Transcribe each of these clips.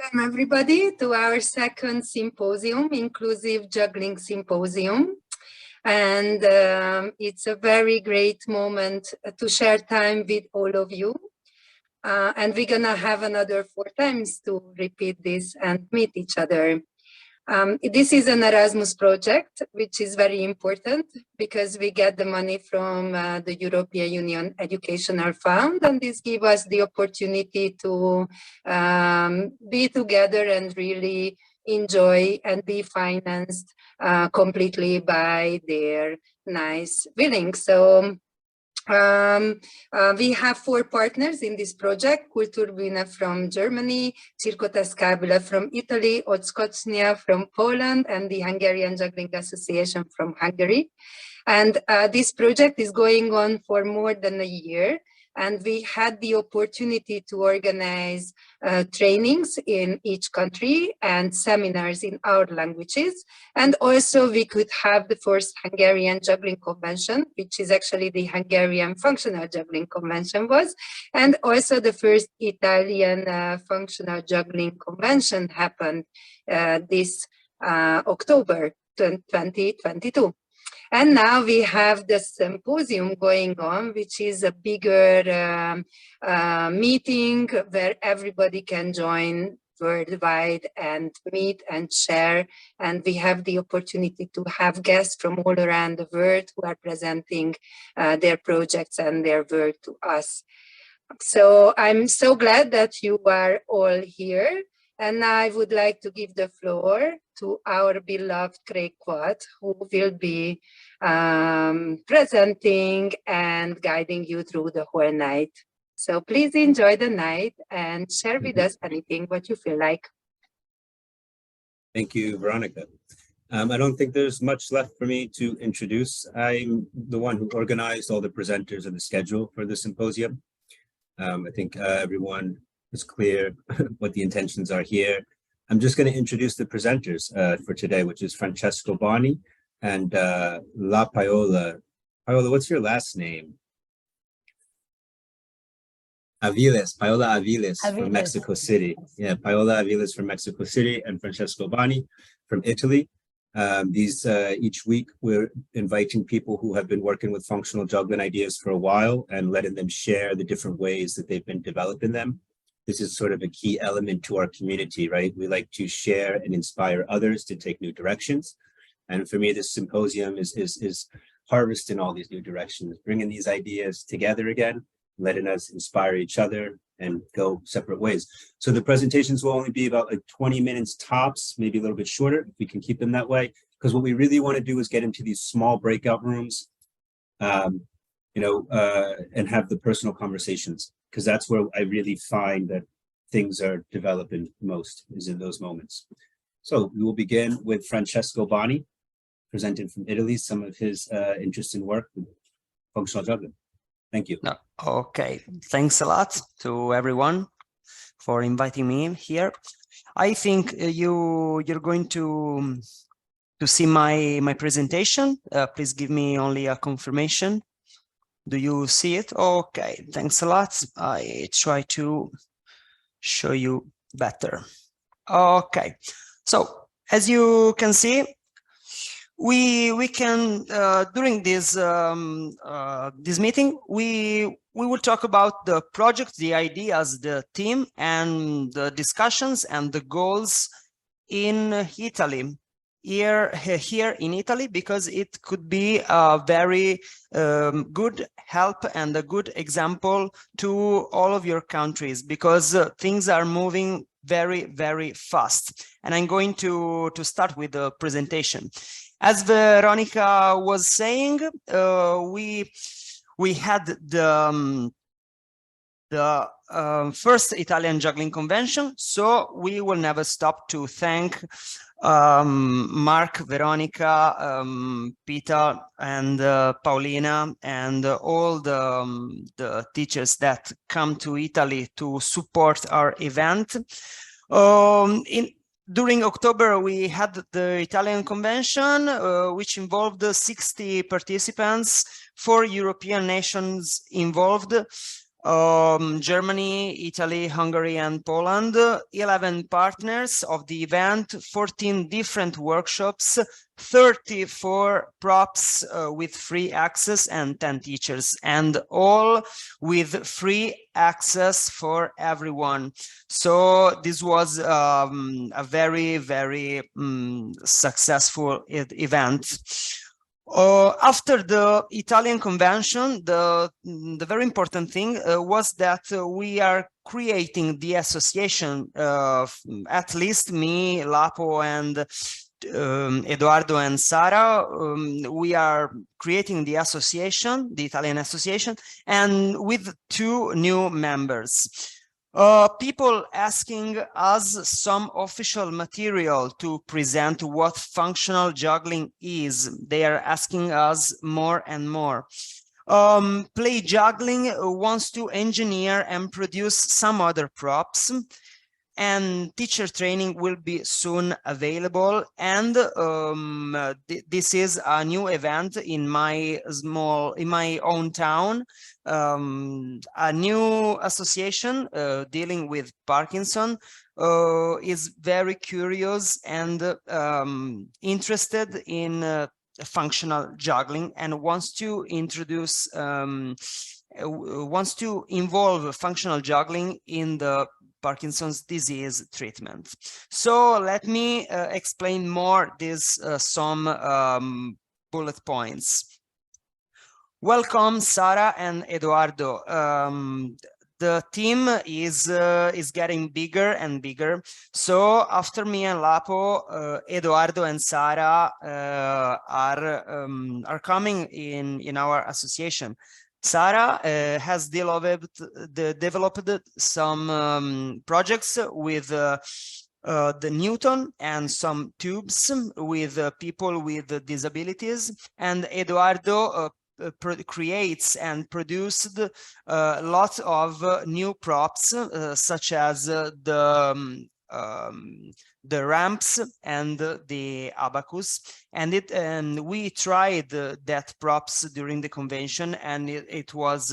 Welcome everybody to our second symposium, Inclusive Juggling Symposium. And it's a very great moment to share time with all of you. And we're gonna have another 4 times to repeat this and meet each other. This is an Erasmus project, which is very important because we get the money from the European Union Educational Fund, and this gives us the opportunity to be together and really enjoy and be financed completely by their nice willing. So we have 4 partners in this project: Kulturbrühne from Germany, Circo Tascabile from Italy, Odskoczina from Poland, and the Hungarian Juggling Association from Hungary. And this project is going on for more than a year. And we had the opportunity to organize trainings in each country and seminars in our languages. And also we could have the first Hungarian Juggling Convention, which is actually the Hungarian Functional Juggling Convention was. And also the first Italian Functional Juggling Convention happened this October 2022. And now we have the symposium going on, which is a bigger meeting where everybody can join worldwide and meet and share. And we have the opportunity to have guests from all around the world who are presenting their projects and their work to us. So I'm so glad that you are all here. And I would like to give the floor to our beloved Craig Quat, who will be presenting and guiding you through the whole night. So please enjoy the night and share with us anything what you feel like. Thank you, Veronika. I don't think there's much left for me to introduce. I'm the one who organized all the presenters and the schedule for the symposium. I think everyone is clear what the intentions are here. I'm just going to introduce the presenters for today, which is Francesco Boni and Paola. Paola, what's your last name? Avilés, Paola Avilés from Mexico City. Yeah, Paola Avilés from Mexico City and Francesco Boni from Italy. Each week we're inviting people who have been working with functional juggling ideas for a while and letting them share the different ways that they've been developing them. This is sort of a key element to our community, right? We like to share and inspire others to take new directions. And for me, this symposium is harvesting all these new directions, bringing these ideas together again, letting us inspire each other and go separate ways. So the presentations will only be about like 20 minutes tops, maybe a little bit shorter, if we can keep them that way. Because what we really want to do is get into these small breakout rooms, and have the personal conversations, because that's where I really find that things are developing most, is in those moments. So we will begin with Francesco Boni, presenting from Italy, some of his interesting work with functional juggling. Thank you. Okay, thanks a lot to everyone for inviting me here. I think you're going to see my presentation. Please give me only a confirmation. Do you see it? Okay, thanks a lot. I try to show you better. Okay, so as you can see, we can during this meeting we will talk about the project, the ideas, the theme, and the discussions and the goals in Italy. Here in Italy, because it could be a very good help and a good example to all of your countries, because things are moving very, very fast. And I'm going to start with the presentation. As Veronika was saying, we had the first Italian Juggling Convention, so we will never stop to thank Mark, Veronika, Peter, and Paulina, and all the teachers that come to Italy to support our event. During October, we had the Italian convention, which involved 60 participants, 4 European nations involved. Germany, Italy, Hungary, and Poland, 11 partners of the event, 14 different workshops, 34 props with free access, and 10 teachers, and all with free access for everyone. So this was a very, very successful event. After the Italian convention, the very important thing was that we are creating the association, at least me, Lapo, and Edoardo and Sara. We are creating the association, the Italian association, and with 2 new members. People asking us some official material to present what functional juggling is. They are asking us more and more. Play Juggling wants to engineer and produce some other props, and teacher training will be soon available. And this is a new event in my own town. A new association dealing with Parkinson is very curious and interested in functional juggling, and wants to introduce wants to involve functional juggling in the Parkinson's disease treatment. So let me explain more these some bullet points. Welcome, Sara and Edoardo. The team is getting bigger and bigger. So after me and Lapo, Edoardo and Sara are coming in our association. Sara has developed some projects with the Newton and some tubes with people with disabilities, and Edoardo creates and produced lots of new props, such as the ramps and the abacus, and we tried that props during the convention, and it was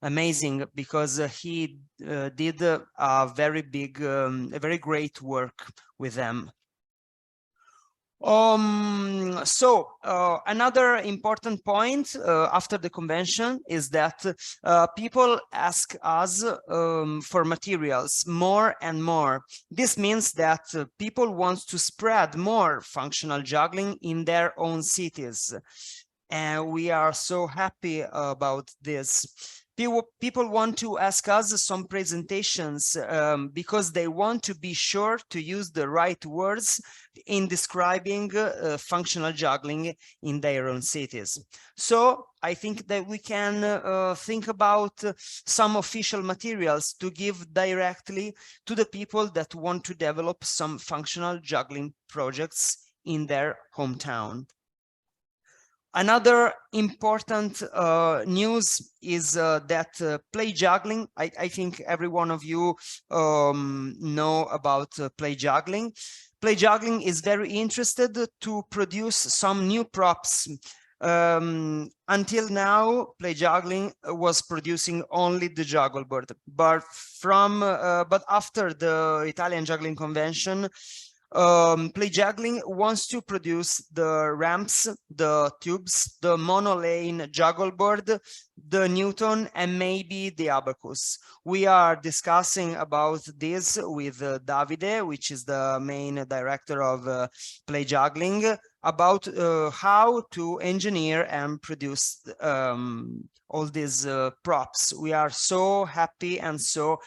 amazing because he did a very big, a very great work with them. Another important point after the convention is that people ask us for materials more and more. This means that people want to spread more functional juggling in their own cities, and we are so happy about this. People want to ask us some presentations because they want to be sure to use the right words in describing functional juggling in their own cities. So I think that we can think about some official materials to give directly to the people that want to develop some functional juggling projects in their hometown. Another important news is that play juggling, I think every one of you know about play juggling. Play juggling is very interested to produce some new props. Until now, play juggling was producing only the juggle board, but after the Italian Juggling Convention, play juggling wants to produce the ramps, the tubes, the monolane juggle board, the Newton, and maybe the abacus. We are discussing about this with Davide, which is the main director of play juggling, about how to engineer and produce all these props. We are so happy and so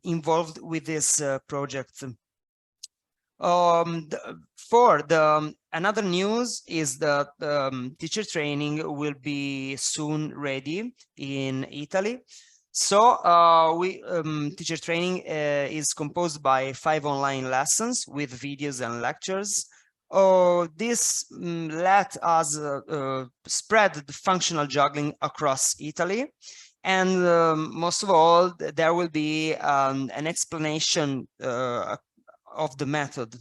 involved with this project. Another news is that teacher training will be soon ready in Italy. So teacher training is composed by 5 online lessons with videos and lectures. This let us spread the functional juggling across Italy. And most of all, there will be an explanation of the method.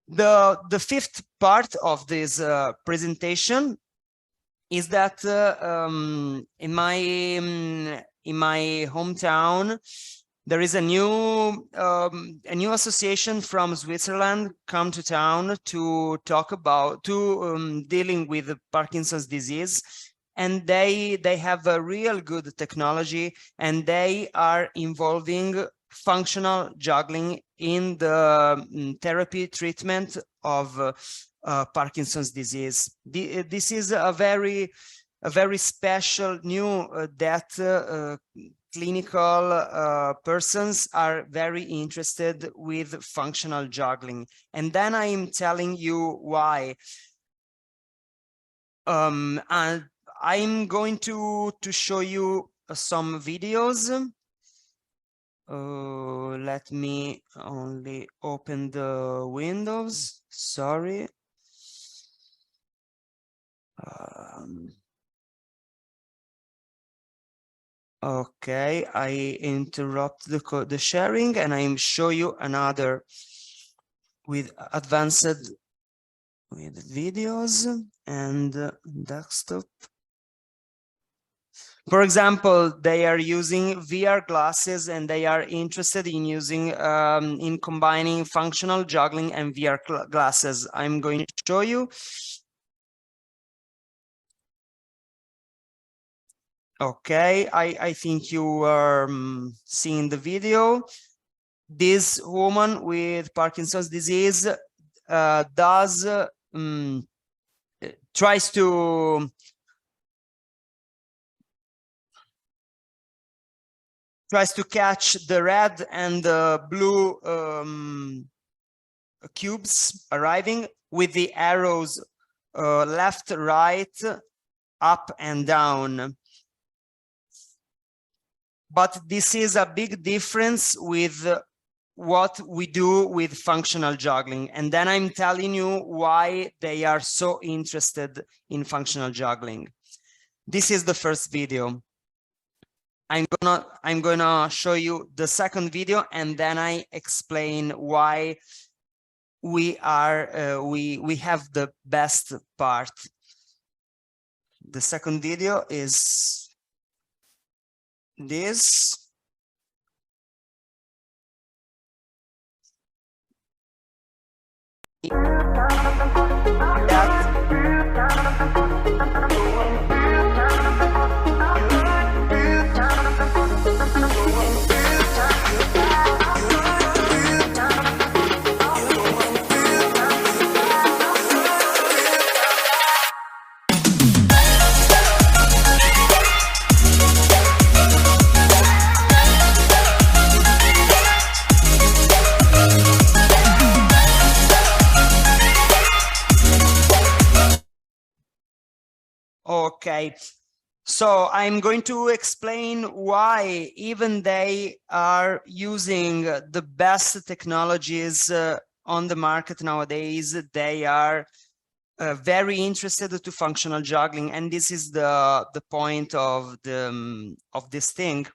The fifth part of this presentation is that in my hometown there is a new association from Switzerland come to town to talk about dealing with Parkinson's disease, and they have a real good technology, and they are involving functional juggling in the therapy treatment of Parkinson's disease. This is a very special new that clinical persons are very interested with functional juggling. And then I'm telling you why. And I'm going to show you some videos. Let me only open the windows. Sorry. Okay, I interrupt the sharing, and I show you another with advanced with videos and desktop. For example, they are using VR glasses, and they are interested in using in combining functional juggling and VR glasses. I'm going to show you. Okay, I think you are seeing the video. This woman with Parkinson's disease tries to catch the red and the blue cubes arriving with the arrows left, right, up and down. But this is a big difference with what we do with functional juggling. And then I'm telling you why they are so interested in functional juggling. This is the first video. I'm gonna show you the second video, and then I explain why we are we have the best part. The second video is this. Okay, so I'm going to explain why, even they are using the best technologies on the market nowadays, they are very interested to functional juggling, and this is the point of this thing.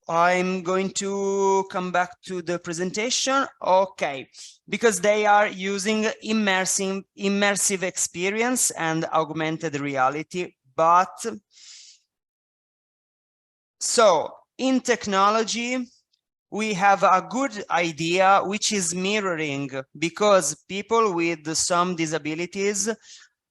I'm going to come back to the presentation. Okay, because they are using immersive experience and augmented reality. But so in technology, we have a good idea, which is mirroring, because people with some disabilities,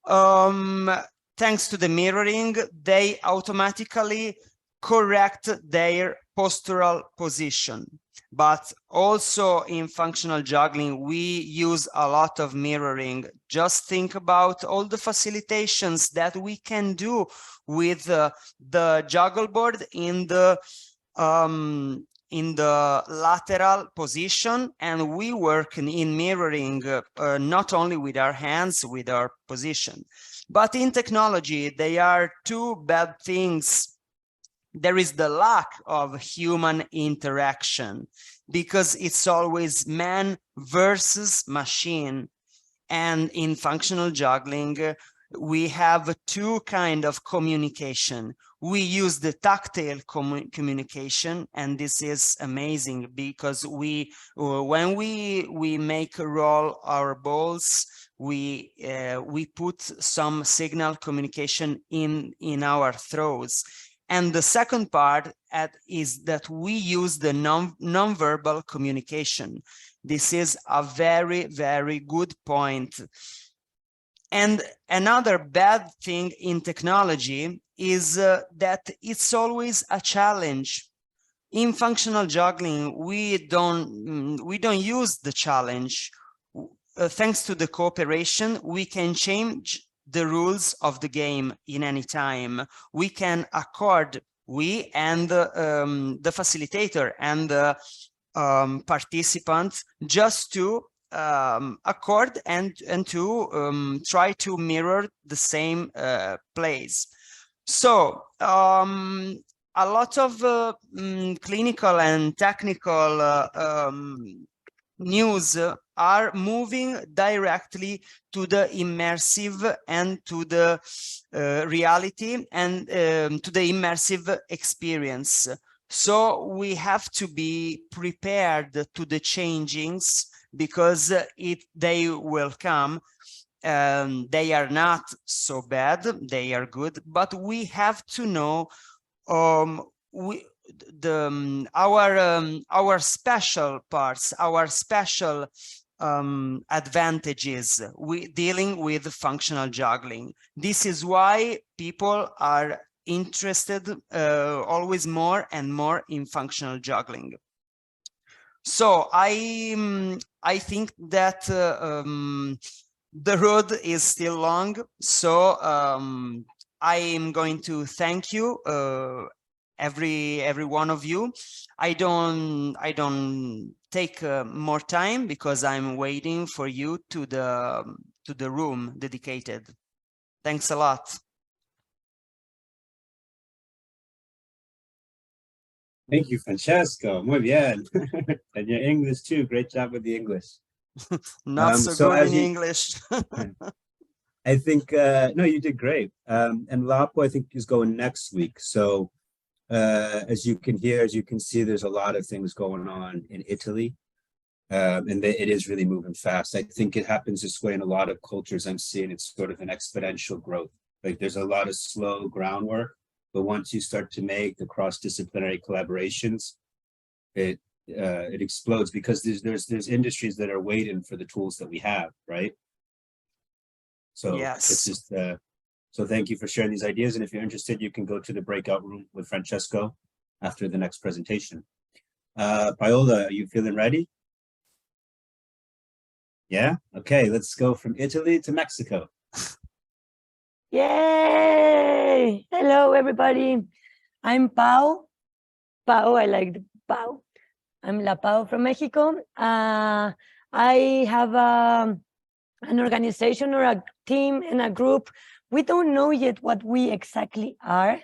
thanks to the mirroring, they automatically correct their postural position. But also in functional juggling, we use a lot of mirroring. Just think about all the facilitations that we can do with the juggle board in the lateral position, and we work in mirroring not only with our hands, with our position. But in technology, there are two bad things. There is the lack of human interaction, because it's always man versus machine. And in functional juggling, we have two kinds of communication. We use the tactile communication, and this is amazing, because when we make roll our balls, we put some signal communication in our throws. And the second part is that we use the non-verbal communication. This is a very, very good point. And another bad thing in technology is that it's always a challenge. In functional juggling, we don't use the challenge. Thanks to the cooperation, we can change the rules of the game in any time. We can accord, we and the facilitator and the participants, just to accord and to try to mirror the same plays. So a lot of clinical and technical news are moving directly to the immersive and to the reality and to the immersive experience. So we have to be prepared to the changings, because they will come. They are not so bad, they are good, but we have to know our special parts, our special advantages dealing with functional juggling. This is why people are interested always more and more in functional juggling. So I think that the road is still long. So I am going to thank you, every one of you. I don't take more time, because I'm waiting for you to the room dedicated. Thanks a lot. Thank you, Francesco. Muy bien. And your English too. Great job with the English. Not so good in English. I think, no, you did great. And Lapo, I think, is going next week. So as you can hear, as you can see, there's a lot of things going on in Italy. And it is really moving fast. I think it happens this way in a lot of cultures I'm seeing. It's sort of an exponential growth. Like there's a lot of slow groundwork, but once you start to make the cross-disciplinary collaborations, it explodes, because there's industries that are waiting for the tools that we have, right? So yes, it's just so thank you for sharing these ideas. And if you're interested, you can go to the breakout room with Francesco after the next presentation. Paola, are you feeling ready? Yeah. Okay. Let's go from Italy to Mexico. Yay! Hello, everybody. I'm Pau. I like the Pau. I'm La Pau from Mexico. I have an organization or a team and a group. We don't know yet what we exactly are,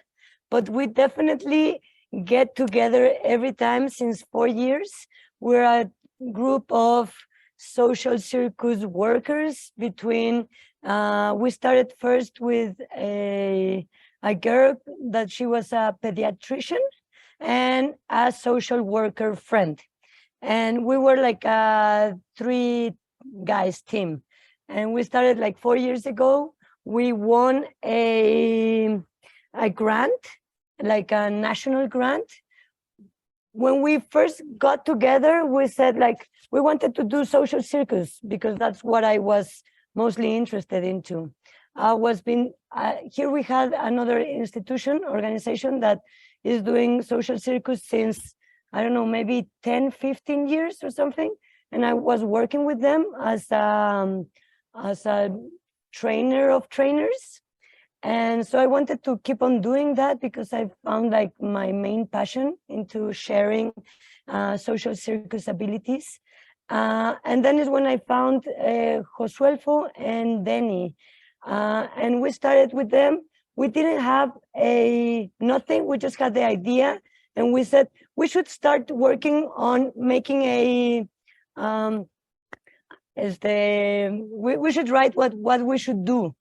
but we definitely get together every time since 4 years. We're a group of social circus workers between we started first with a girl that she was a pediatrician and a social worker friend. And we were like a 3 guys team. And we started like 4 years ago. We won a grant, like a national grant. When we first got together, we said like, we wanted to do social circus, because that's what I was mostly interested into. Here we had another organization that is doing social circus since, I don't know, maybe 10, 15 years or something. And I was working with them as a trainer of trainers. And so I wanted to keep on doing that, because I found like my main passion into sharing social circus abilities. And then is when I found Josuelfo and Denny. And we started with them. We didn't have nothing, we just had the idea. And we said, we should start working on making we should write what we should do.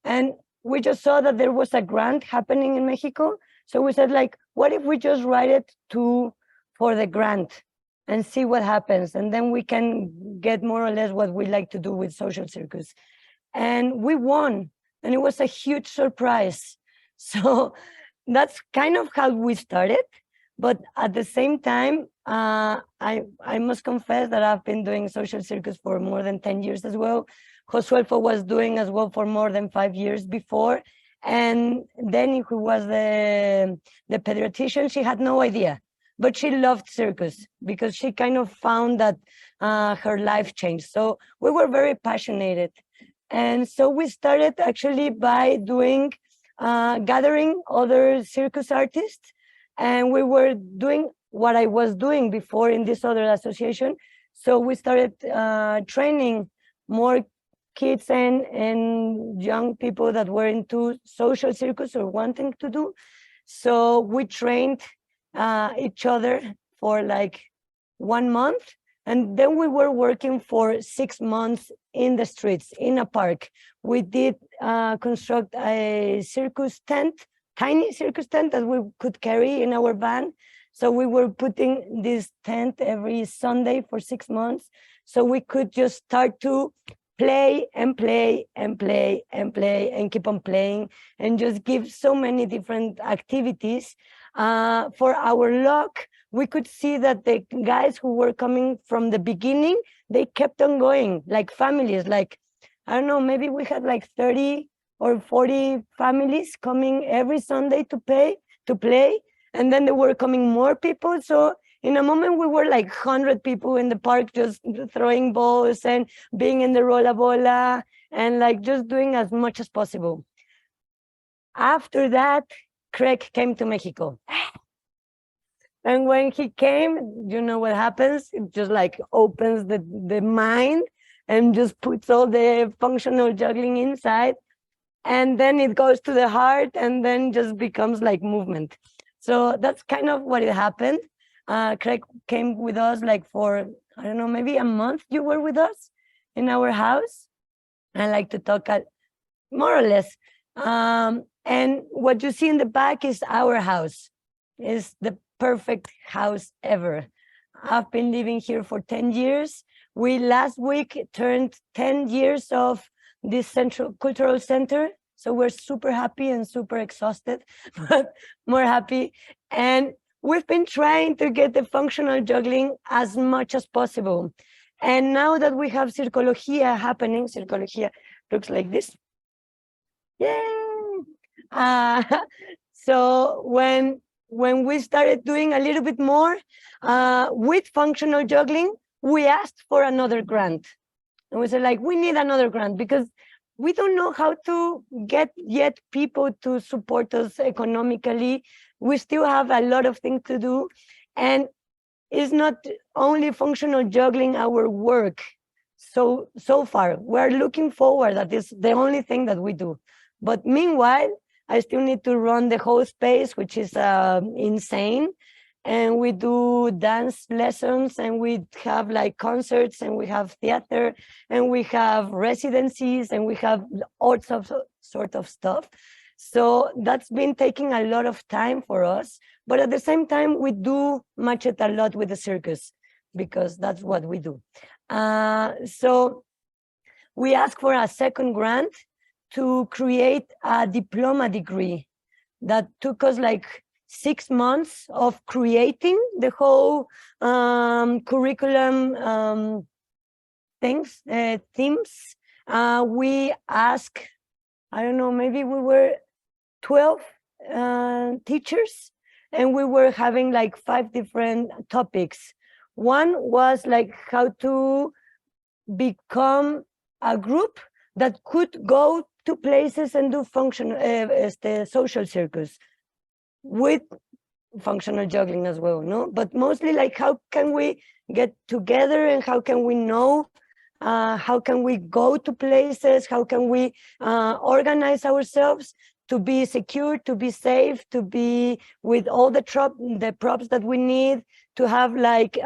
And we just saw that there was a grant happening in Mexico. So we said like, what if we just write it for the grant and see what happens? And then we can get more or less what we like to do with social circus. and we won, and it was a huge surprise. So that's kind of how we started. But at the same time, I must confess that I've been doing social circus for more than 10 years as well. Josuelfo was doing as well for more than 5 years before. And then who was the pediatrician, she had no idea, but she loved circus because she kind of found that her life changed. So we were very passionate. And so we started actually by doing, gathering other circus artists. And we were doing what I was doing before in this other association. So we started training more kids and young people that were into social circus or wanting to do. So we trained each other for like 1 month. And then we were working for 6 months in the streets, in a park. We did construct a circus tent, tiny circus tent that we could carry in our van. So we were putting this tent every Sunday for 6 months. So we could just start to play and play and play and play and keep on playing and just give so many different activities. For our luck, we could see that the guys who were coming from the beginning, they kept on going, like families, like, I don't know, maybe we had like 30 or 40 families coming every Sunday to play. And then there were coming more people. So in a moment, we were like 100 people in the park, just throwing balls and being in the rolla bola and like just doing as much as possible. After that, Craig came to Mexico. And when he came, you know what happens? It just like opens the mind and just puts all the functional juggling inside. And then it goes to the heart and then just becomes like movement. So that's kind of what it happened. Craig came with us like for, I don't know, maybe a month you were with us in our house. I like to talk more or less. And what you see in the back is our house. It's the perfect house ever. I've been living here for 10 years. We last week turned 10 years of this central cultural center. So we're super happy and super exhausted, but more happy. And we've been trying to get the functional juggling as much as possible. And now that we have Circologia happening, Circologia looks like this. Yay! So when we started doing a little bit more with functional juggling, we asked for another grant. And we said, like, we need another grant because we don't know how to get yet people to support us economically. We still have a lot of things to do. And it's not only functional juggling our work so far. We're looking forward that is the only thing that we do. But meanwhile, I still need to run the whole space, which is insane. And we do dance lessons and we have like concerts and we have theater and we have residencies and we have all sorts of stuff. So that's been taking a lot of time for us. But at the same time, we do match it a lot with the circus because that's what we do. So we asked for a second grant to create a diploma degree that took us like 6 months of creating the whole curriculum themes. We asked, I don't know, maybe we were 12 teachers and we were having like 5 different topics. One was like how to become a group that could go to places and do social circus with functional juggling as well, no? But mostly like how can we get together and how can we know, how can we go to places, how can we organize ourselves to be secure, to be safe, to be with all the props that we need, to have like,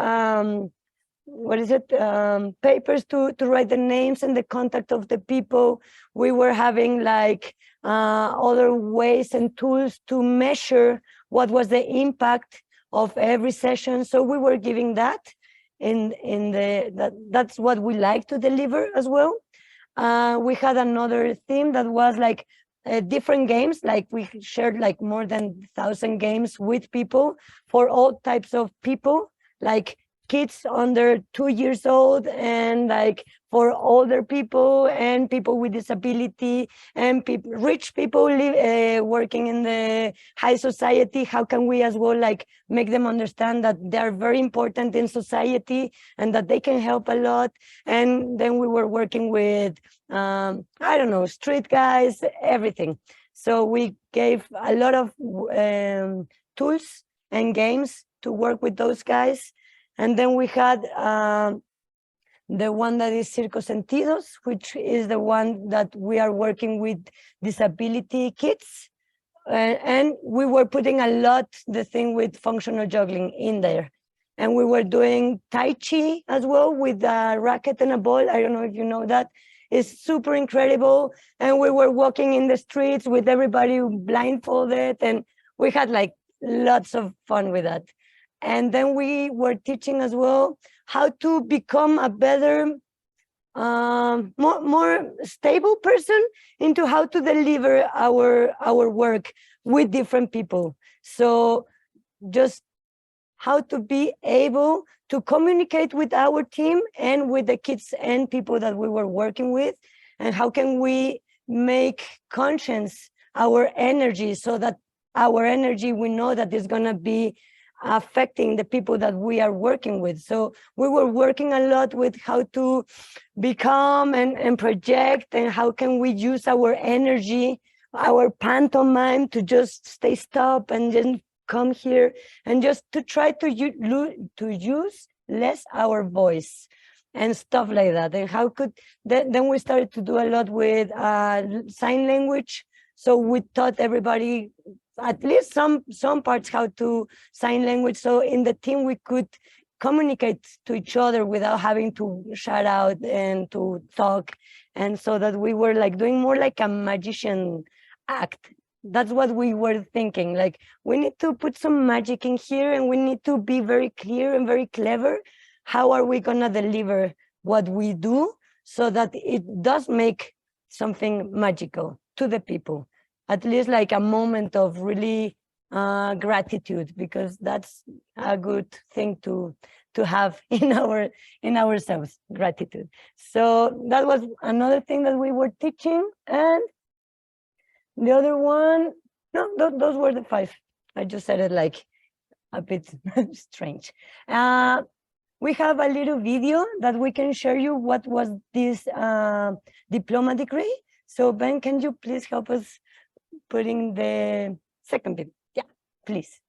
papers to write the names and the contact of the people. We were having like other ways and tools to measure what was the impact of every session. So we were giving that that's what we like to deliver as well. we had another theme that was like different games. Like we shared like more than 1,000 games with people for all types of people, like kids under 2 years old, and like for older people and people with disability and rich people working in the high society. How can we as well like make them understand that they're very important in society and that they can help a lot? And then we were working with I don't know, street guys, everything. So we gave a lot of tools and games to work with those guys. And then we had the one that is Circo Sentidos, which is the one that we are working with disability kids. And we were putting a lot the thing with functional juggling in there. And we were doing Tai Chi as well with a racket and a ball. I don't know if you know that. It's super incredible. And we were walking in the streets with everybody blindfolded. And we had like lots of fun with that. And then we were teaching as well how to become a better, more stable person into how to deliver our work with different people. So just how to be able to communicate with our team and with the kids and people that we were working with, and how can we make conscious our energy so that our energy, we know that is going to be affecting the people that we are working with. So we were working a lot with how to become and project, and how can we use our energy, our pantomime to just stay stop and then come here and just to try to use less our voice and stuff like that. And how could then we started to do a lot with sign language. So we taught everybody at least some parts how to sign language. So in the team we could communicate to each other without having to shout out and to talk. And so that we were like doing more like a magician act. That's what we were thinking. Like we need to put some magic in here, and we need to be very clear and very clever. How are we gonna deliver what we do so that it does make something magical to the people? At least like a moment of really gratitude, because that's a good thing to have in ourselves, gratitude. So that was another thing that we were teaching. And the other one, no, those were the 5. I just said it like a bit strange. We have a little video that we can share you what was this diploma degree. So Ben, can you please help us putting the second bit? Yeah, please.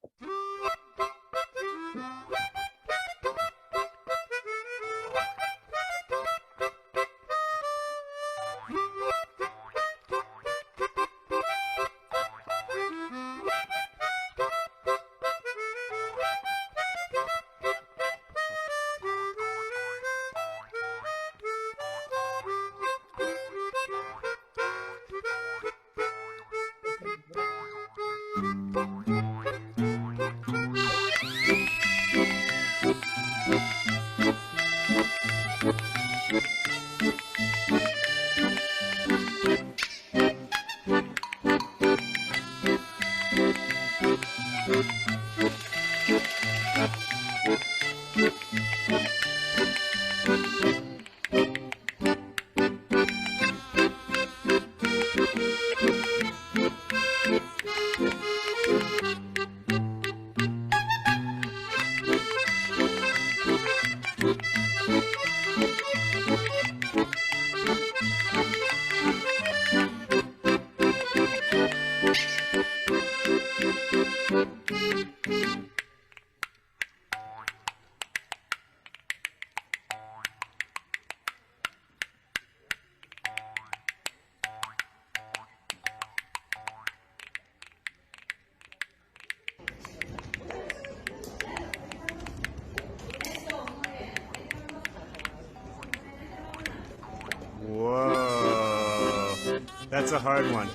Whoa, that's a hard one.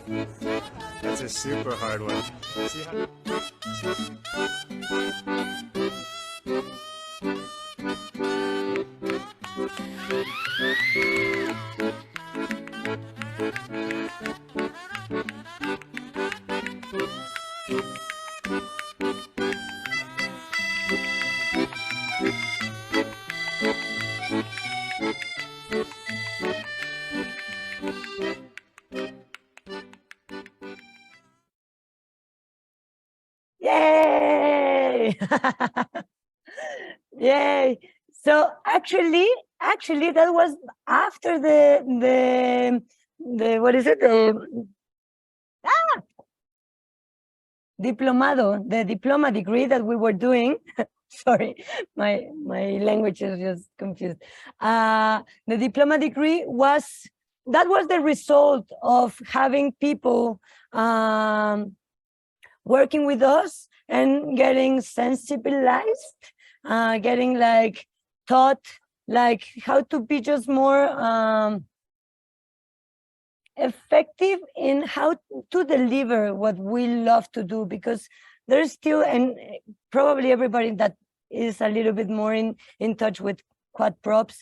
That's a super hard one. See how... Yay! Yay! So actually, that was after the what is it? Diplomado, the diploma degree that we were doing. Sorry, my language is just confused. The diploma degree was the result of having people working with us and getting sensibilized, getting like taught like how to be just more effective in how to deliver what we love to do, because there's still, and probably everybody that is a little bit more in touch with quad props,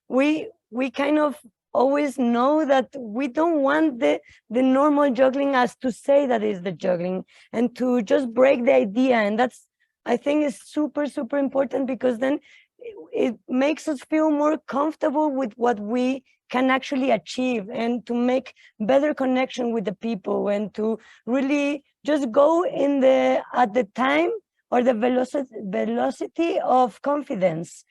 we kind of always know that we don't want the normal juggling as to say that is the juggling, and to just break the idea. And that's, I think, is super, super important, because then it makes us feel more comfortable with what we can actually achieve, and to make better connection with the people, and to really just go in at the time or the velocity of confidence.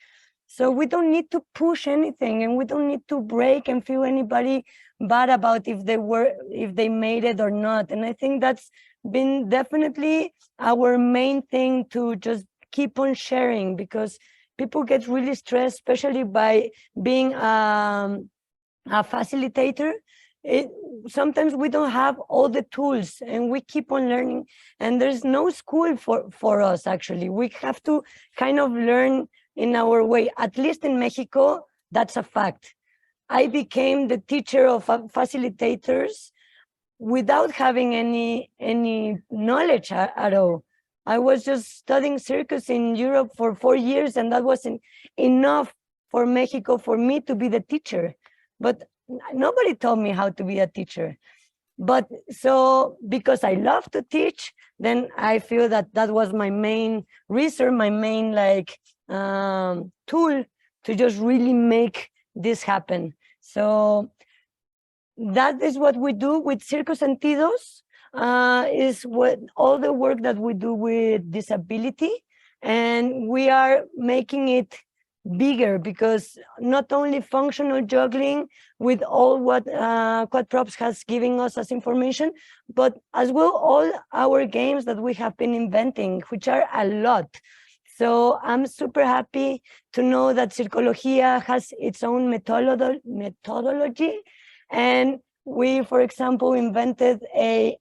So we don't need to push anything, and we don't need to break and feel anybody bad about if they made it or not. And I think that's been definitely our main thing, to just keep on sharing, because people get really stressed, especially by being a facilitator. Sometimes we don't have all the tools, and we keep on learning, and there's no school for us. Actually, we have to kind of learn in our way. At least in Mexico, that's a fact. I became the teacher of facilitators without having any knowledge at all. I was just studying circus in Europe for 4 years, and that wasn't enough for Mexico for me to be the teacher. But nobody told me how to be a teacher. But so, because I love to teach, then I feel that that was my main resource, my main tool to just really make this happen. So that is what we do with Circus Sentidos, is what all the work that we do with disability, and we are making it bigger, because not only functional juggling with all what Quat Props has given us as information, but as well all our games that we have been inventing, which are a lot. So I'm super happy to know that Circologia has its own methodology. And we, for example, invented a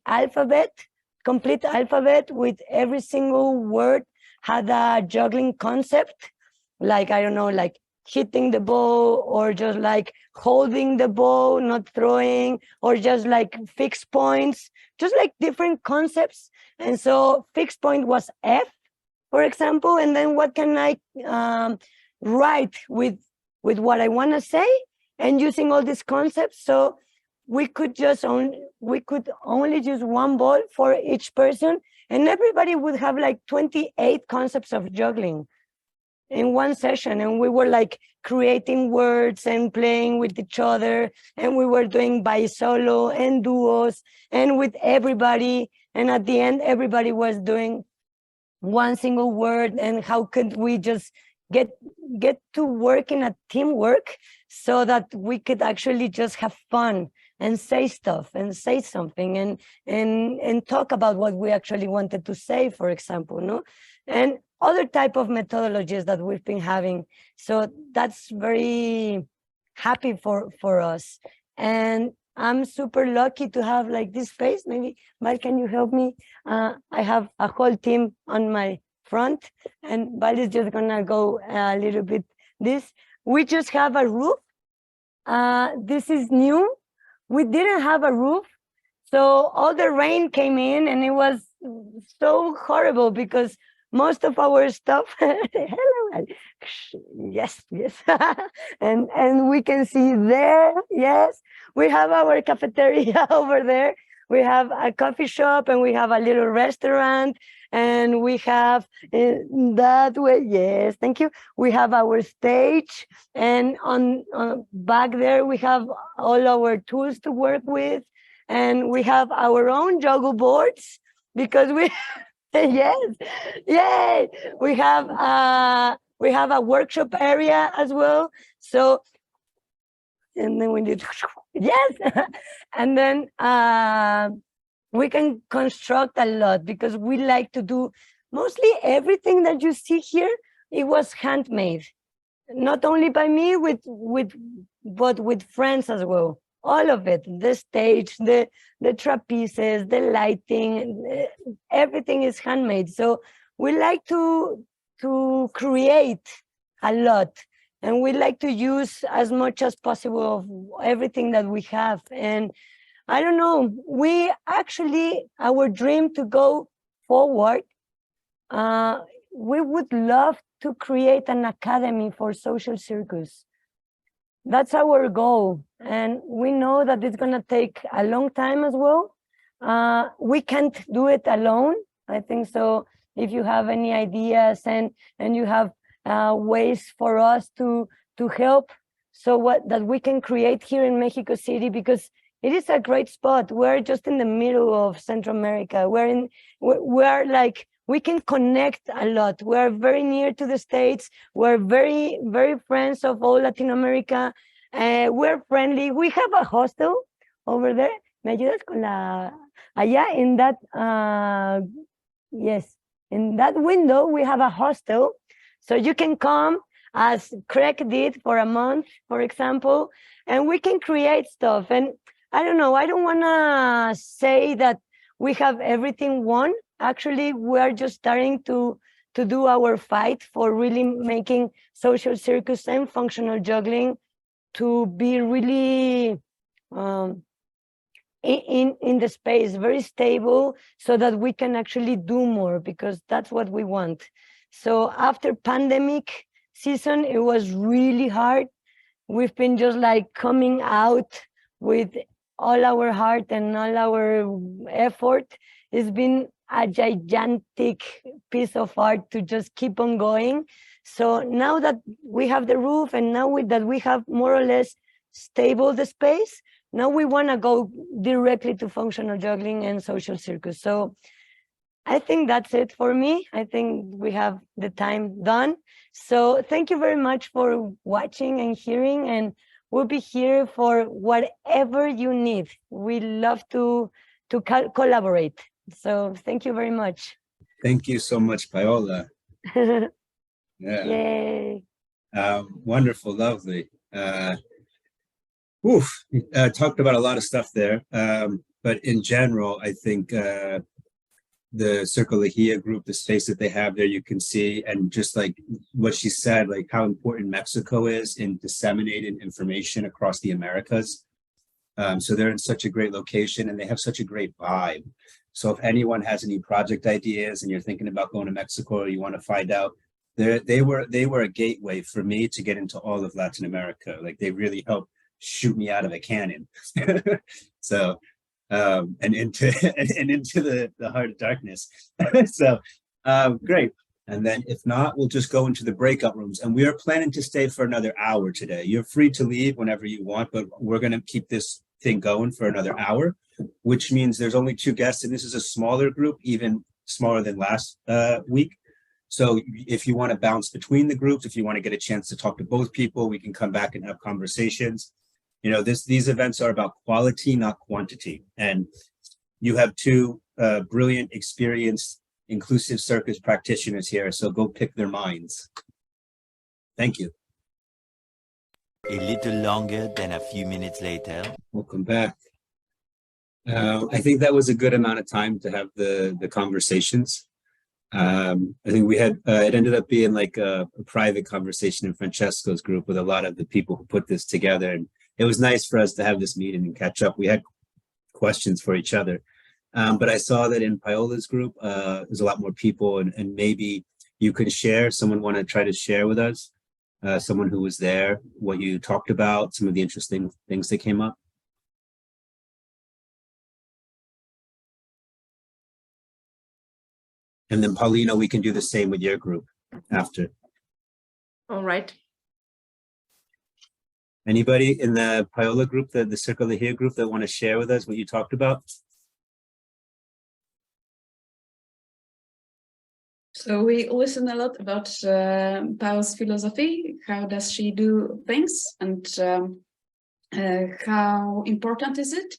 complete alphabet with every single word had a juggling concept. Like, I don't know, like hitting the bow, or just like holding the bow, not throwing, or just like fixed points, just like different concepts. And so fixed point was F, for example, and then what can I write with what I want to say, and using all these concepts. So we could only use one ball for each person, and everybody would have like 28 concepts of juggling in one session. And we were like creating words and playing with each other, and we were doing by solo and duos and with everybody, and at the end everybody was doing one single word. And how could we just get to work in a teamwork, so that we could actually just have fun and say stuff and say something and talk about what we actually wanted to say, for example, no? And other type of methodologies that we've been having. So that's very happy for us. And I'm super lucky to have like this space. Maybe, Val, can you help me? I have a whole team on my front, and Val is just gonna go a little bit this. We just have a roof. This is new. We didn't have a roof. So all the rain came in, and it was so horrible, because most of our stuff, hello, yes, and we can see there, yes, we have our cafeteria over there. we have a coffee shop, and we have a little restaurant, and we have that way. Yes, thank you. We have our stage, and on back there we have all our tools to work with, and we have our own juggle boards because we yes, yay! We have a workshop area as well. So, and then we did yes, and then we can construct a lot because we like to do mostly everything that you see here. It was handmade, not only by me, but with friends as well. All of it, the stage, the trapezes, the lighting, everything is handmade. So we like to create a lot, and we like to use as much as possible of everything that we have. And I don't know, we actually, our dream to go forward, we would love to create an academy for social circus. That's our goal, and we know that it's gonna take a long time as well. We can't do it alone, I think so. If you have any ideas and you have ways for us to help, so that we can create here in Mexico City, because it is a great spot. We're just in the middle of Central America. We're like, we can connect a lot. We're very near to the States. We're very, very friends of all Latin America. We're friendly. We have a hostel over there. ¿Me ayudas con la... Allá in that, yes, in that window, we have a hostel. So you can come, as Craig did, for a month, for example, and we can create stuff. And I don't know, I don't want to say that we have everything won. Actually, we are just starting to do our fight for really making social circus and functional juggling to be really in the space, very stable, so that we can actually do more, because that's what we want. So after pandemic season, it was really hard. We've been just like coming out with all our heart and all our effort. It's been a gigantic piece of art to just keep on going. So now that we have the roof, and now that we have more or less stable the space, now we want to go directly to functional juggling and social circus. So I think that's it for me. I think we have the time done. So thank you very much for watching and hearing, and we'll be here for whatever you need. We love to collaborate. So thank you very much. Thank you so much, Paola. Yeah. Yay. Wonderful, lovely. Talked about a lot of stuff there. But in general, I think the Circologia group, the space that they have there, you can see, and just like what she said, like how important Mexico is in disseminating information across the Americas. So they're in such a great location, and they have such a great vibe. So if anyone has any project ideas and you're thinking about going to Mexico, or you want to find out, they were a gateway for me to get into all of Latin America. Like they really helped shoot me out of a cannon. So and into the heart of darkness. So great. And then if not, we'll just go into the breakout rooms, and we are planning to stay for another hour today. You're free to leave whenever you want, but we're going to keep this thing going for another hour, which means there's only 2 guests, and this is a smaller group, even smaller than last week. So if you want to bounce between the groups, if you want to get a chance to talk to both people, we can come back and have conversations. You know, these events are about quality, not quantity. And you have 2 brilliant, experienced, inclusive circus practitioners here, so go pick their minds. Thank you. A little longer than a few minutes later. Welcome back. I think that was a good amount of time to have the conversations. I think we had, it ended up being like a private conversation in Francesco's group with a lot of the people who put this together. And it was nice for us to have this meeting and catch up. We had questions for each other. But I saw that in Paola's group, there's a lot more people, and maybe you could share, someone want to try to share with us, someone who was there, what you talked about, some of the interesting things that came up. And then Paulina, we can do the same with your group after. All right. Anybody in the Paola group, the Circologia group, that want to share with us what you talked about? So we listen a lot about Pao's philosophy. How does she do things, and how important is it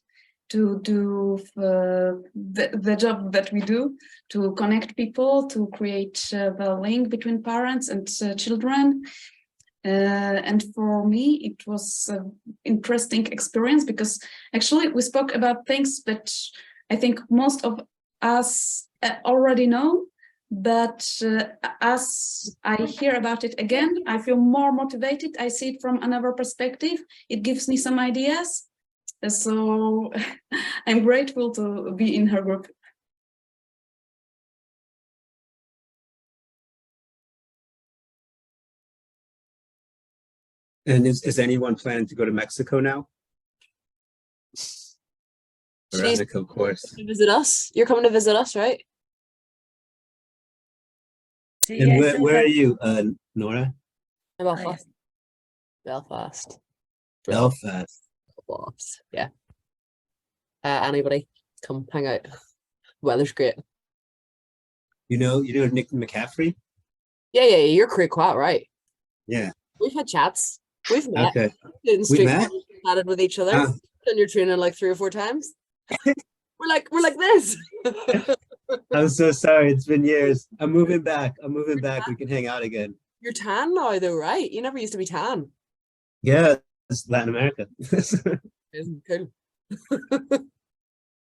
to do the job that we do, to connect people, to create the link between parents and children. And for me, it was an interesting experience, because actually we spoke about things that I think most of us already know, but as I hear about it again, I feel more motivated. I see it from another perspective. It gives me some ideas. So I'm grateful to be in her group. And is anyone planning to go to Mexico now? Veronika, of course. To visit us. You're coming to visit us, right? And where are you, Nora? Belfast. Belfast. Belfast. Belfast. Yeah. Anybody come hang out. Weather's great. You know Nick McCaffrey? Yeah. You're Craig Quat, right? Yeah. We've had chats. We've met. Okay. We met? chatted with each other. Done your training like 3 or 4 times. we're like this. I'm so sorry. It's been years. I'm moving back. We can hang out again. You're tan now, though, right? You never used to be tan. Yeah, it's Latin America. Cool.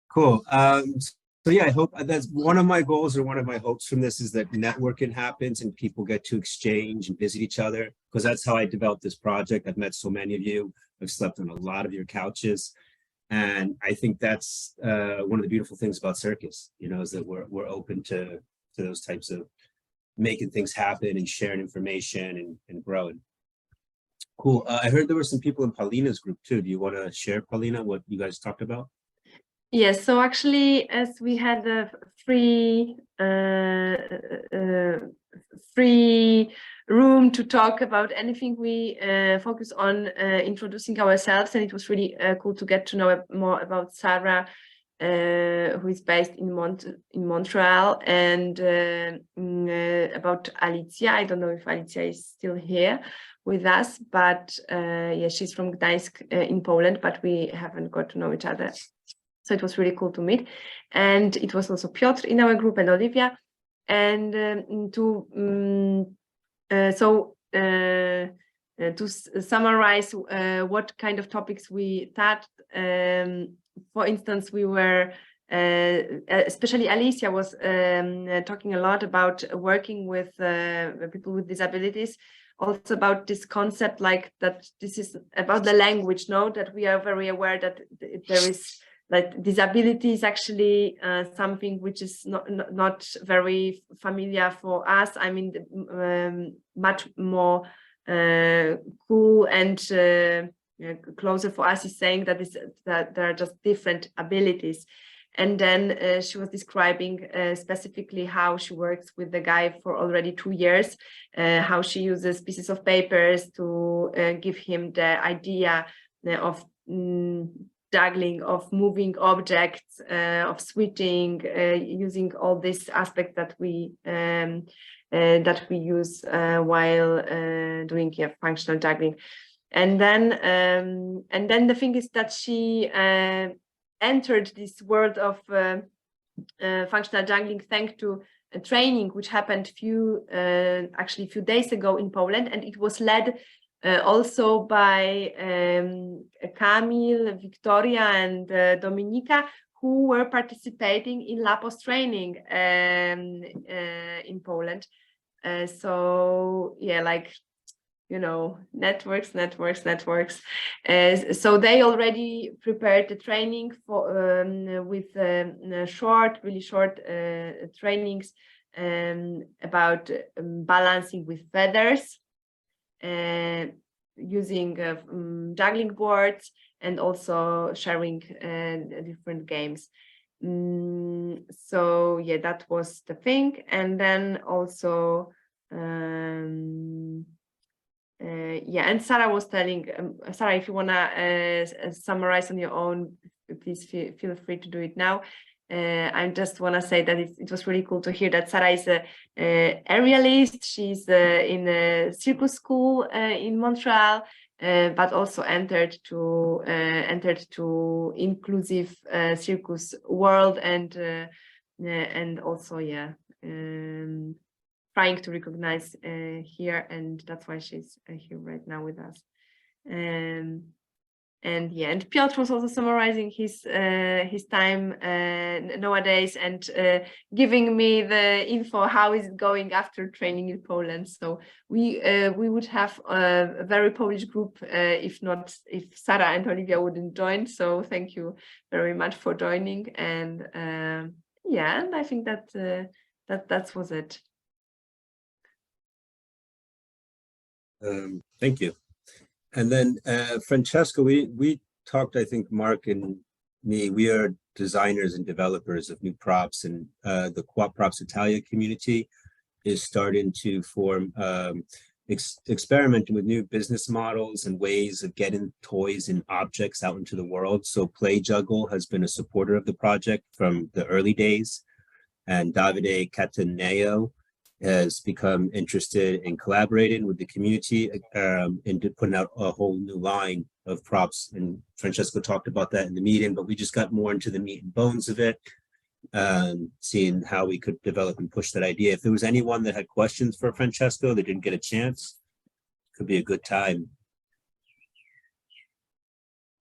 Cool. So yeah, I hope that's one of my goals, or one of my hopes from this, is that networking happens and people get to exchange and visit each other, because that's how I developed this project. I've met so many of you. I've slept on a lot of your couches. And I think that's one of the beautiful things about Circus, is that we're open to those types of making things happen and sharing information and growing. Cool. I heard there were some people in Paulina's group too. Do you want to share, Paulina, what you guys talked about? Yes, so actually, as we had a free room to talk about anything, we focus on introducing ourselves, and it was really cool to get to know more about Sarah, who is based in Montreal, and about Alicia. I don't know if Alicia is still here with us, but yeah, she's from Gdańsk in Poland, but we haven't got to know each other. So it was really cool to meet. And it was also Piotr in our group and Olivia. And to summarize what kind of topics we touched, for instance, we were, especially Alicia was talking a lot about working with people with disabilities, also about this concept, like that this is about the language, that we are very aware that there is, like, disability is actually something which is not very familiar for us. I mean, much more cool and closer for us is saying that there are just different abilities. And then she was describing specifically how she works with the guy for already 2 years, how she uses pieces of papers to give him the idea of juggling, of moving objects, of switching, using all these aspects that we use while doing functional juggling. And then the thing is that she entered this world of functional juggling thanks to a training which happened actually a few days ago in Poland, and it was led also by Kamil, Victoria, and Dominika, who were participating in LAPOS training in Poland. So yeah, like, networks. So they already prepared the training for with really short trainings about balancing with feathers, using juggling boards, and also sharing different games. So yeah, that was the thing. And then also yeah, and Sarah was telling, Sarah, if you wanna summarize on your own, please feel free to do it now. I just want to say that it was really cool to hear that Sarah is a aerialist. She's in a circus school in Montreal, but also entered to inclusive circus world, and also, yeah, trying to recognize here, and that's why she's here right now with us. And yeah, and Piotr was also summarizing his time nowadays, and giving me the info how is it going after training in Poland. So we would have a very Polish group if Sarah and Olivia wouldn't join. So thank you very much for joining, and yeah, and I think that that was it. Thank you. And then Francesco, we talked, I think Mark and me, we are designers and developers of new props, and the Quat Props Italia community is starting to form, experimenting with new business models and ways of getting toys and objects out into the world. So Play Juggle has been a supporter of the project from the early days, and Davide Cataneo has become interested in collaborating with the community and putting out a whole new line of props. And Francesco talked about that in the meeting, but we just got more into the meat and bones of it, seeing how we could develop and push that idea. If there was anyone that had questions for Francesco that didn't get a chance, could be a good time.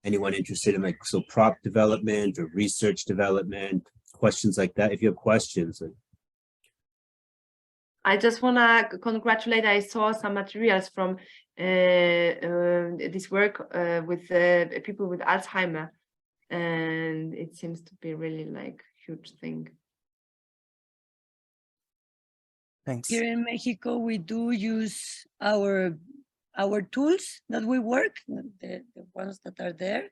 Anyone interested in prop development or research development, questions like that? If you have questions. I just want to congratulate. I saw some materials from this work with people with Alzheimer, and it seems to be really like huge thing. Thanks. Here in Mexico, we do use our tools that we work, the ones that are there.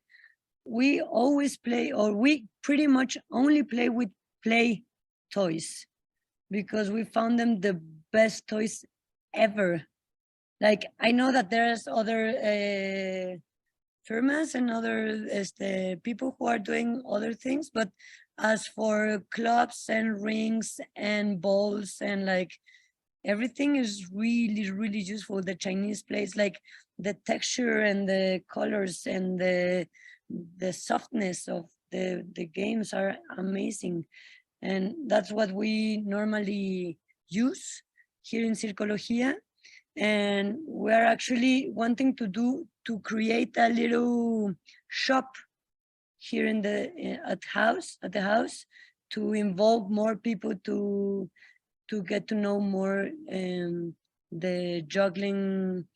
We always play, or we pretty much only play with play toys, because we found them the best toys ever. Like, I know that there's other firmas and other people who are doing other things, but as for clubs and rings and balls and like everything is really, really useful. The Chinese plays, like the texture and the colors and the softness of the games are amazing. And that's what we normally use here in Circologia. And we're actually wanting to create a little shop here in at the house to involve more people to get to know more the juggling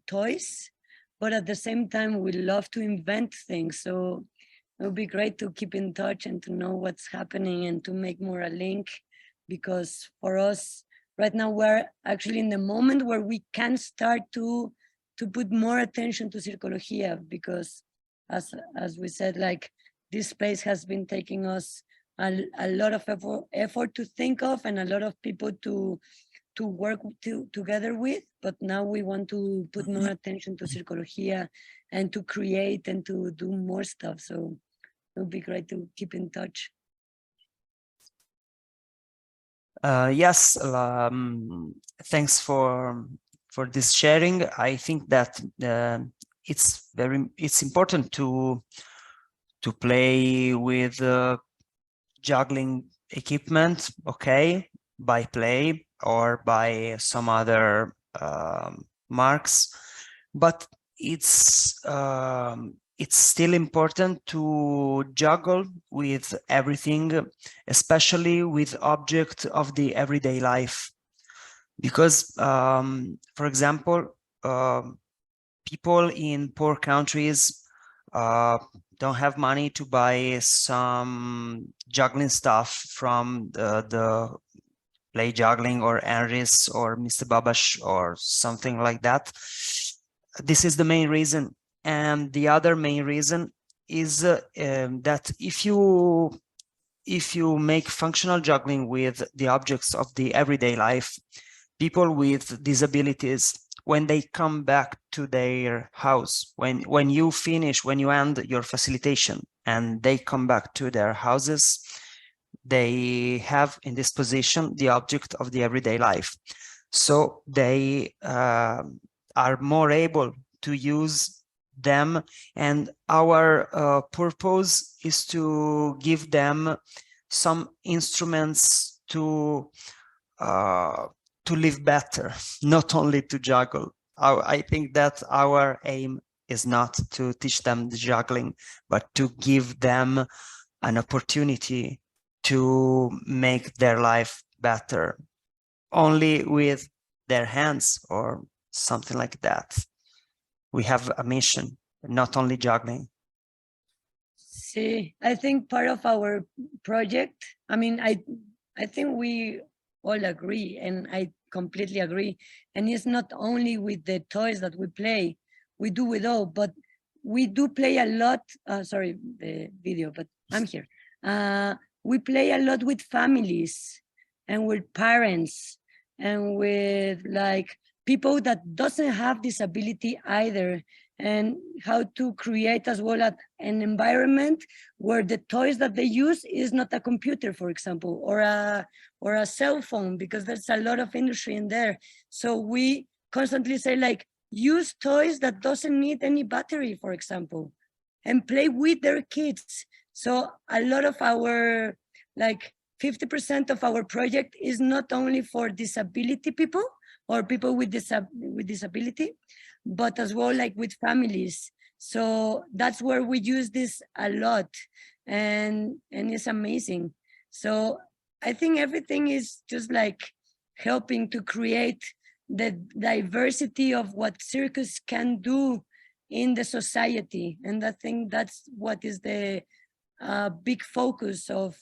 toys. But at the same time, we love to invent things. So it would be great to keep in touch and to know what's happening and to make more a link, because for us right now, we're actually in the moment where we can start to put more attention to Circologia, because as we said, like this place has been taking us a lot of effort to think of and a lot of people to work together with, but now we want to put more attention to Circologia and to create and to do more stuff. So it would be great to keep in touch. Yes, thanks for this sharing. I think that it's important to play with juggling equipment, okay, by Play or by some other marks, but it's still important to juggle with everything, especially with objects of the everyday life, because for example, people in poor countries don't have money to buy some juggling stuff from the Play Juggling or Enris or Mr. Babash or something like that. This is the main reason. And the other main reason is that if you if you make functional juggling with the objects of the everyday life, people with disabilities, when they come back to their house, when you end your facilitation and they come back to their houses, they have in this position the object of the everyday life. So they are more able to use them, and our purpose is to give them some instruments to live better, not only to juggle. I think that our aim is not to teach them the juggling, but to give them an opportunity to make their life better only with their hands or something like that. We have a mission, not only juggling. See, I think part of our project, I mean, I think we all agree, and I completely agree. And it's not only with the toys that we play, we do with all, but we do play a lot, sorry, the video, but I'm here. We play a lot with families and with parents and with like people that doesn't have disability either, and how to create as well an environment where the toys that they use is not a computer, for example, or a cell phone, because there's a lot of industry in there. So we constantly say like, use toys that doesn't need any battery, for example, and play with their kids. So a lot of our, like 50% of our project is not only for disability people or people with disability, but as well like with families. So that's where we use this a lot, and it's amazing. So I think everything is just like helping to create the diversity of what circus can do in the society. And I think that's what is the big focus of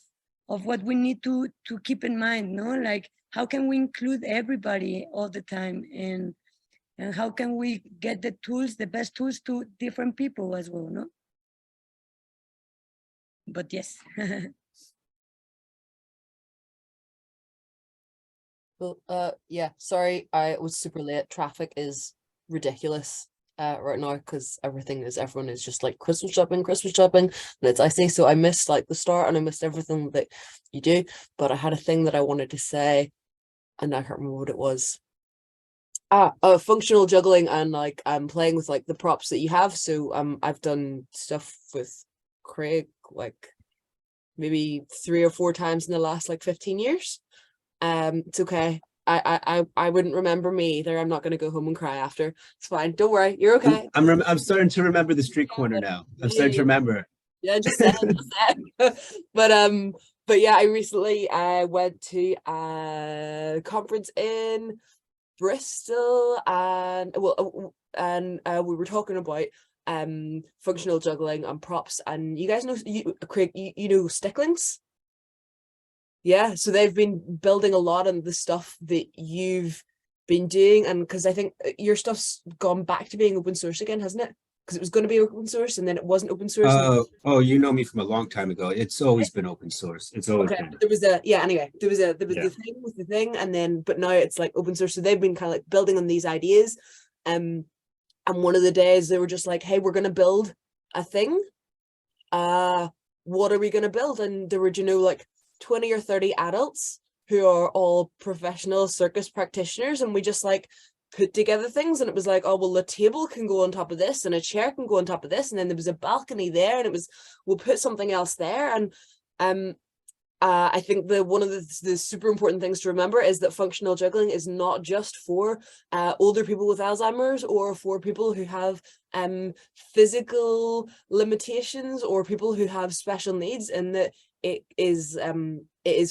what we need to keep in mind, no? Like, how can we include everybody all the time, and how can we get the tools, the best tools, to different people as well, no? But yes. Well, yeah, sorry, I was super late. Traffic is ridiculous right now because everyone is just like Christmas shopping, and I say so. I missed like the start and I missed everything that you do, but I had a thing that I wanted to say and I can't remember what it was. Functional juggling, and like I'm playing with like the props that you have. So I've done stuff with Craig like maybe 3 or 4 times in the last like 15 years. It's okay. I wouldn't remember me either. I'm not going to go home and cry after. It's fine. Don't worry. You're okay. I'm starting to remember the street corner now. I'm starting to remember. Yeah, just saying. But yeah, I recently went to a conference in Bristol, and we were talking about functional juggling and props, and you guys know, Craig, you know Sticklings? Yeah, so they've been building a lot on the stuff that you've been doing, and because I think your stuff's gone back to being open source again, hasn't it? Because it was going to be open source and then it wasn't open source. Oh, you know me from a long time ago. It's always been open source. It's always been. There was the thing with the thing, and then but now it's like open source. So they've been kind of like building on these ideas. And one of the days they were just like, hey, we're gonna build a thing. What are we gonna build? And there were, like 20 or 30 adults who are all professional circus practitioners, and we just like put together things, and it was like, oh well, the table can go on top of this and a chair can go on top of this, and then there was a balcony there, and it was, we'll put something else there. And I think one of the super important things to remember is that functional juggling is not just for older people with Alzheimer's or for people who have physical limitations or people who have special needs, and that it is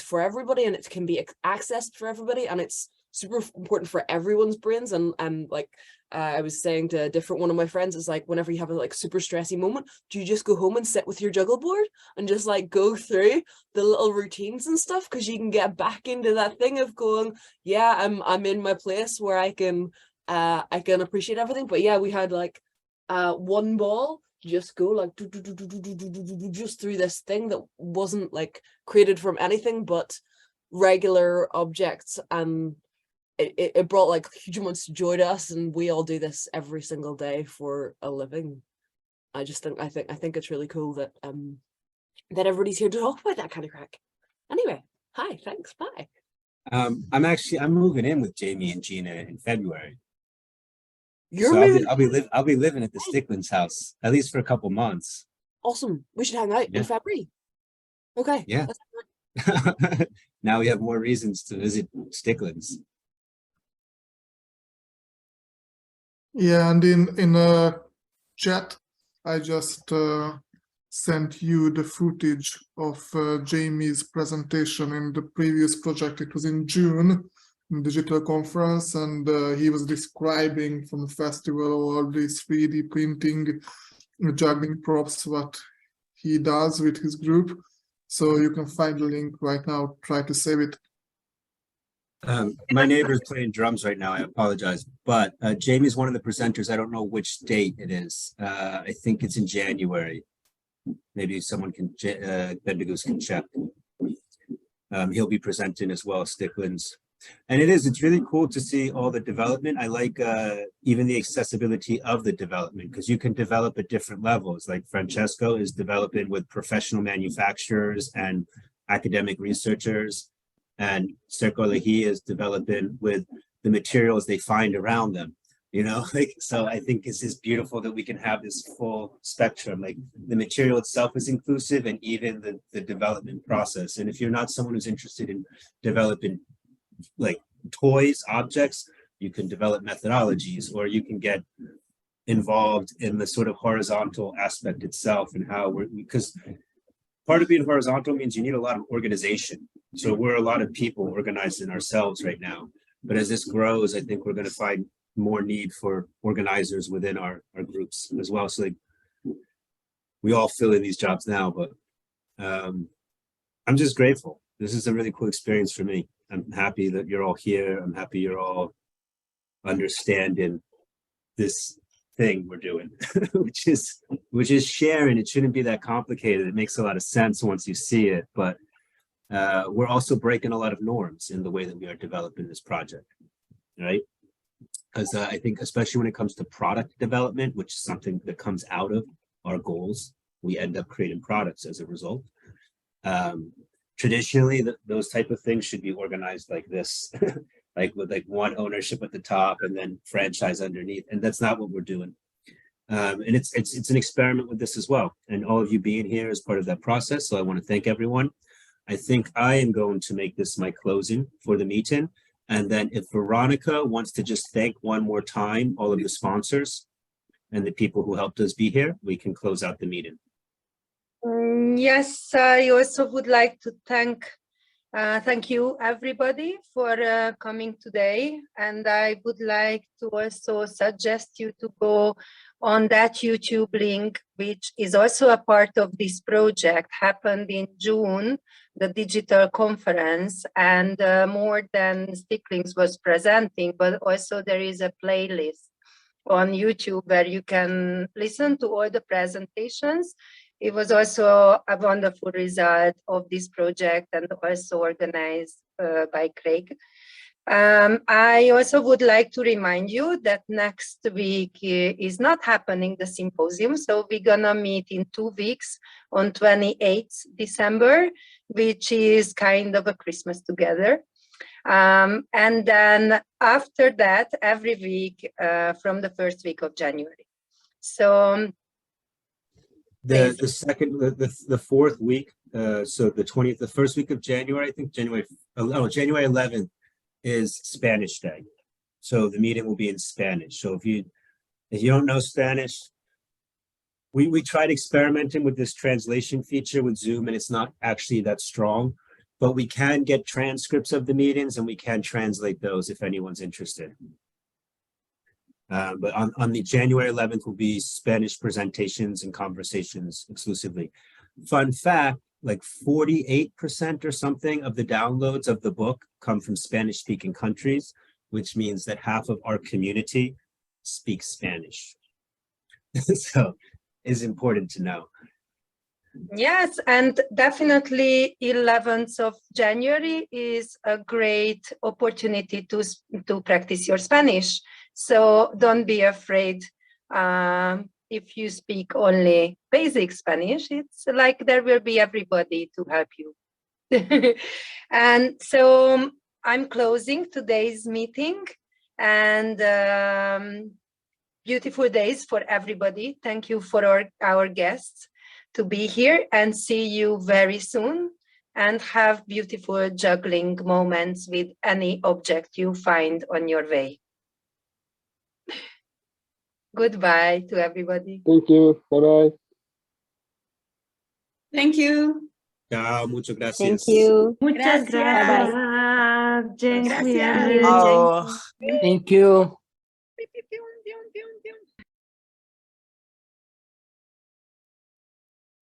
for everybody, and it can be accessed for everybody, and it's super important for everyone's brains. And like I was saying to a different one of my friends, is like, whenever you have a like super stressy moment, do you just go home and sit with your juggle board and just like go through the little routines and stuff, because you can get back into that thing of going, yeah, I'm in my place where I can appreciate everything. But yeah, we had like one ball just go like just through this thing that wasn't like created from anything but regular objects, and it brought like huge amounts of joy to us, and we all do this every single day for a living. I think it's really cool that that everybody's here to talk about that kind of crack. Anyway, hi, thanks, bye. I'm moving in with Jamie and Gina in February. You're So moving. I'll be living at the Stickland's house at least for a couple months. Awesome. We should hang out in February. Okay. Yeah. Now we have more reasons to visit Stickland's. Yeah, and in a chat, I just sent you the footage of Jamie's presentation in the previous project. It was in June, in digital conference, and he was describing from the festival all these 3D printing juggling props, what he does with his group. So you can find the link right now, try to save it. My neighbor's playing drums right now. I apologize, but Jamie's one of the presenters. I don't know which date it is. I think it's in January. Maybe someone can, Bendigoos can check. He'll be presenting as well as Stickland's. And it's really cool to see all the development. I like even the accessibility of the development, because you can develop at different levels. Like Francesco is developing with professional manufacturers and academic researchers, and Circologia is developing with the materials they find around them. You know, like, so I think it's just beautiful that we can have this full spectrum. Like the material itself is inclusive, and even the development process. And if you're not someone who's interested in developing like toys, objects, you can develop methodologies, or you can get involved in the sort of horizontal aspect itself, and how because part of being horizontal means you need a lot of organization. So we're a lot of people organizing ourselves right now. But as this grows, I think we're going to find more need for organizers within our groups as well. So like, we all fill in these jobs now, but I'm just grateful. This is a really cool experience for me. I'm happy that you're all here. I'm happy you're all understanding this thing we're doing, which is sharing. It shouldn't be that complicated. It makes a lot of sense once you see it, but we're also breaking a lot of norms in the way that we are developing this project, right? Because I think especially when it comes to product development, which is something that comes out of our goals, we end up creating products as a result. Traditionally, those type of things should be organized like this, like with like one ownership at the top and then franchise underneath, and that's not what we're doing. And it's an experiment with this as well, and all of you being here is part of that process. So I want to thank everyone. I think I am going to make this my closing for the meeting, and then if Veronika wants to just thank one more time all of the sponsors and the people who helped us be here, we can close out the meeting. Yes, I also would like to thank you everybody for coming today, and I would like to also suggest you to go on that YouTube link, which is also a part of this project. Happened in June, the digital conference, and more than Sticklings was presenting, but also there is a playlist on YouTube where you can listen to all the presentations. It was also a wonderful result of this project, and also organized by Craig. I also would like to remind you that next week is not happening the symposium. So we're gonna meet in 2 weeks on 28th December, which is kind of a Christmas together. And then after that, every week from the first week of January. So the fourth week, so the first week of January, I think January 11th is Spanish Day. So the meeting will be in Spanish. So if you don't know Spanish, we tried experimenting with this translation feature with Zoom, and it's not actually that strong, but we can get transcripts of the meetings and we can translate those if anyone's interested. But on the January 11th will be Spanish presentations and conversations exclusively. Fun fact, like 48% or something of the downloads of the book come from Spanish-speaking countries, which means that half of our community speaks Spanish. So is important to know. Yes, and definitely 11th of January is a great opportunity to practice your Spanish. So don't be afraid. If you speak only basic Spanish, it's like there will be everybody to help you. And so I'm closing today's meeting, and beautiful days for everybody. Thank you for our guests to be here, and see you very soon, and have beautiful juggling moments with any object you find on your way. Goodbye to everybody. Thank you. Bye-bye. Thank you. Ciao, muchas gracias. Thank you. Muchas Gracias. gracias. Dziękujemy. Gracias. Oh. Thank you.